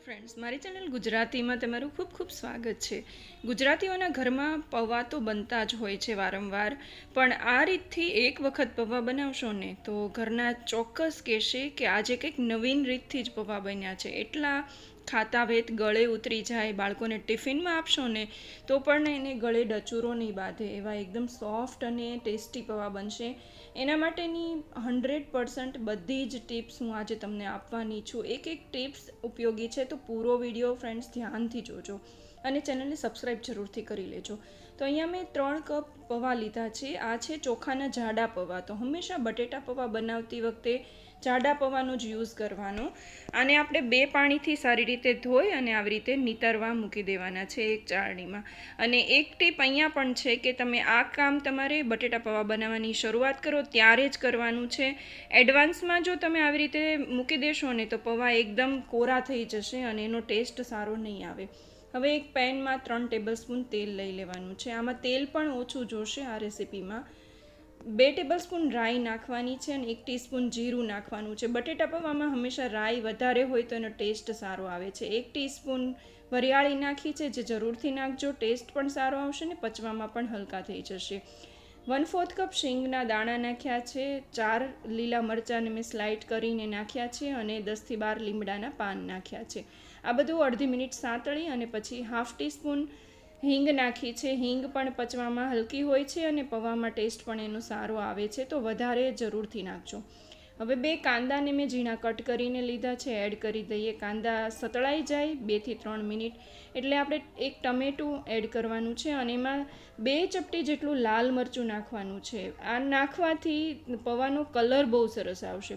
Hello friends, મારી channel ગુજરાતીમાં તમારું ખૂબ ખૂબ સ્વાગત છે. ગુજરાતીઓના ઘરમાં પૌવા તો બનતા જ હોય છે વારંવાર, પણ આ રીતથી એક વખત પૌવા બનાવશો ને તો ઘરના ચોક્કસ કહેશે કે આજે કંઈક નવીન રીતથી જ પૌવા બન્યા છે. એટલા ખાતા વેત ગળે ઉતરી જાય. બાળકોને ટિફિનમાં આપશો ને તો પણ એને ગળે ડચુરો નહીં બાંધે એવા એકદમ સોફ્ટ અને ટેસ્ટી પૌવા બનશે. એના માટેની 100% બધી જ ટિપ્સ હું આજે તમને આપવાની છું. એક ટિપ્સ ઉપયોગી છે, તો પૂરો વિડીયો ફ્રેન્ડ્સ ધ્યાનથી જોજો અને ચેનલને સબસ્ક્રાઈબ જરૂરથી કરી લેજો. તો અહીંયા મેં 3 કપ પૌવા લીધા છે. આ છે ચોખાના જાડા પૌવા. તો હંમેશા બટેટા પૌવા બનાવતી વખતે જાડા પૌવાનો જ યુઝ કરવાનો. આને આપણે 2 પાણીથી સારી રીતે ધોઈ અને આવી રીતે નીતરવા મૂકી દેવાના છે એક ચાળણીમાં. અને એક ટીપ અહીંયા પણ છે કે તમે આ કામ તમારે બટેટા પૌવા બનાવવાની શરૂઆત કરો ત્યારે જ કરવાનું છે. એડવાન્સમાં જો તમે આવી રીતે મૂકી દેશો ને તો પૌવા એકદમ કોરા થઈ જશે અને એનો ટેસ્ટ સારો નહીં આવે. હવે એક પેનમાં 3 ટેબલસ્પૂન તેલ લઈ લેવાનું છે. આમાં તેલ પણ ઓછું જોશે આ રેસીપીમાં. 2 ટેબલસ્પૂન રાઈ નાખવાની છે અને 1 ટીસ્પૂન જીરું નાખવાનું છે. બટેટા પૌવામાં હંમેશા રાઈ વધારે હોય તો એનો ટેસ્ટ સારો આવે છે. 1 ટીસ્પૂન વરિયાળી નાખી છે, જે જરૂરથી નાખજો. ટેસ્ટ પણ સારો આવશે ને પચવામાં પણ હલકા થઈ જશે. 1/4 કપ શીંગના દાણા નાખ્યા છે. 4 લીલા મરચાંને મેં સ્લાઇડ કરીને નાખ્યા છે અને 10 થી 12 લીમડાના પાન નાખ્યા છે. આ બધું અડધી મિનિટ સાંતળી અને પછી 1/2 ટીસ્પૂન હિંગ નાખી છે. હિંગ પણ પચવામાં હલકી હોય છે અને પૌવામાં ટેસ્ટ પણ એનો સારો આવે છે, તો વધારે જરૂરથી નાખજો. હવે 2 કાંદાને મેં ઝીણા કટ કરીને લીધા છે, એડ કરી દઈએ. કાંદા સતળાઈ જાય 2 થી 3 મિનિટ એટલે આપણે 1 ટમેટું એડ કરવાનું છે અને એમાં 2 ચપટી જેટલું લાલ મરચું નાખવાનું છે. આ નાખવાથી પૌવાનો કલર બહુ સરસ આવશે.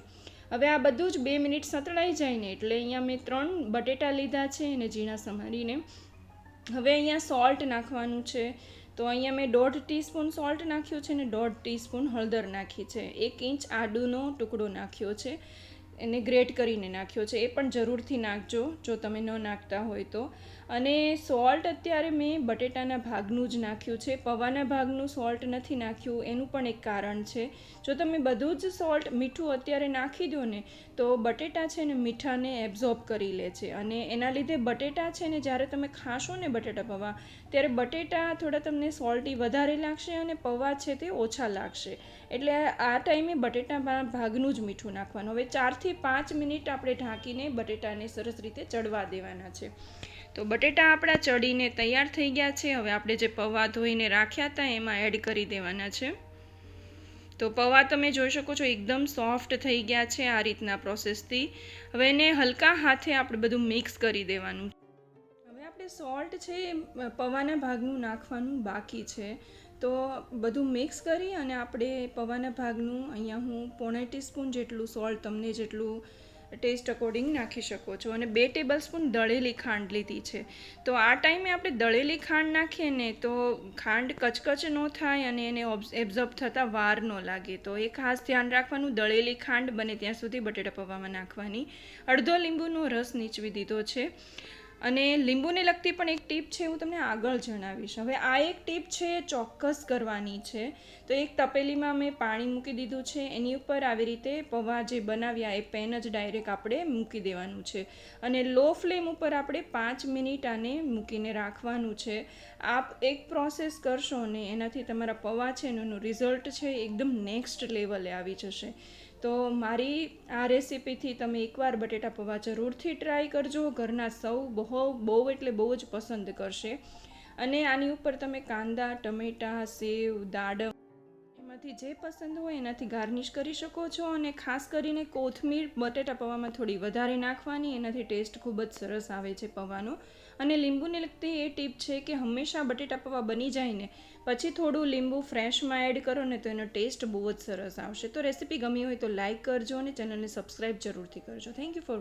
હવે આ બધું જ 2 મિનિટ સતળાઈ જાય ને એટલે અહીંયા મેં 3 બટેટા લીધા છે અને ઝીણા સમારીને. હવે અહીંયા સોલ્ટ નાખવાનું છે. તો અહીંયા મેં 1/2 ટીસ્પૂન સોલ્ટ નાખ્યો છે અને 1/2 ટીસ્પૂન હળદર નાખી છે. 1 ઇંચ આદુનો ટુકડો નાખ્યો છે, એને ગ્રેટ કરીને નાખ્યો છે. એ પણ જરૂરથી નાખજો જો તમે ન નાખતા હોય તો. અને સોલ્ટ અત્યારે મેં બટેટાના ભાગનું જ નાખ્યું છે, પૌવાના ભાગનું સોલ્ટ નથી નાખ્યું. એનું પણ એક કારણ છે. જો તમે બધું જ સોલ્ટ મીઠું અત્યારે નાખી દો ને તો બટેટા છે ને મીઠાને એબ્ઝોર્બ કરી લે છે અને એના લીધે બટેટા છે ને જ્યારે તમે ખાશો ને બટેટા પૌવા ત્યારે બટેટા થોડા તમને સોલ્ટી વધારે લાગશે અને પૌવા છે તે ઓછા લાગશે. એટલે આ ટાઈમે બટેટા ભાગનું જ મીઠું નાખવાનું. હવે 4 થી 5 મિનિટ આપણે ઢાંકીને બટેટાને સરસ રીતે ચડવા દેવાના છે. તો બટેટા આપણા ચડીને તૈયાર થઈ ગયા છે. હવે આપણે જે પૌવા ધોઈને રાખ્યા હતા એમાં એડ કરી દેવાના છે. તો પૌવા તમે જોઈ શકો છો એકદમ સોફ્ટ થઈ ગયા છે આ રીતના પ્રોસેસથી. હવે એને હલકા હાથે આપણે બધું મિક્સ કરી દેવાનું. હવે આપણે સોલ્ટ છે પૌવાના ભાગનું નાખવાનું બાકી છે. તો બધું મિક્સ કરી અને આપણે પૌવાના ભાગનું અહીંયા હું 1/4 ટીસ્પૂન જેટલું સોલ્ટ તમને જેટલું ટેસ્ટ અકોર્ડિંગ નાખી શકો છો અને 2 ટેબલસ્પૂન દળેલી ખાંડ લીધી છે. તો આ ટાઈમે આપણે દળેલી ખાંડ નાખીએ ને તો ખાંડ કચકચ ન થાય અને એને એબ્ઝોર્બ થતાં વાર ન લાગે. તો એ ખાસ ધ્યાન રાખવાનું. દળેલી ખાંડ બને ત્યાં સુધી બટેટા પૌવામાં નાખવાની. અડધો લીંબુનો રસ નીચવી દીધો છે. અને લીંબુને લગતી પણ એક ટીપ છે, હું તમને આગળ જણાવીશ. હવે આ એક ટીપ છે ચોક્કસ કરવાની છે. તો એક તપેલીમાં મેં પાણી મૂકી દીધું છે. એની ઉપર આવી રીતે પૌવા જે બનાવ્યા એ પેન જ ડાયરેક્ટ આપણે મૂકી દેવાનું છે અને લો ફ્લેમ ઉપર આપણે 5 મિનિટ આને મૂકીને રાખવાનું છે. આપ એક પ્રોસેસ કરશો ને એનાથી તમારા પૌવા છે એનું રિઝલ્ટ છે એકદમ નેક્સ્ટ લેવલે આવી જશે. તો મારી આ રેસીપીથી તમે એકવાર બટેટા પૌવા જરૂરથી ટ્રાય કરજો. ઘરના સૌ બહુ એટલે બહુ જ પસંદ કરશે. અને આની ઉપર તમે કાંદા, ટમેટાં, સેવ, દાડમ એમાંથી જે પસંદ હોય એનાથી ગાર્નિશ કરી શકો છો. અને ખાસ કરીને કોથમીર બટેટા પૌવામાં થોડી વધારે નાખવાની, એનાથી ટેસ્ટ ખૂબ જ સરસ આવે છે પૌવાનો. અને લીંબુને લગતી એ ટીપ છે કે હંમેશા બટેટા પૌવા બની જાય ને પછી થોડું લીંબુ ફ્રેશમાં એડ કરો ને તો એનો ટેસ્ટ બહુ જ સરસ આવશે. તો રેસીપી ગમી હોય તો લાઇક કરજો અને ચેનલને સબસ્ક્રાઈબ જરૂરથી કરજો. Thank you for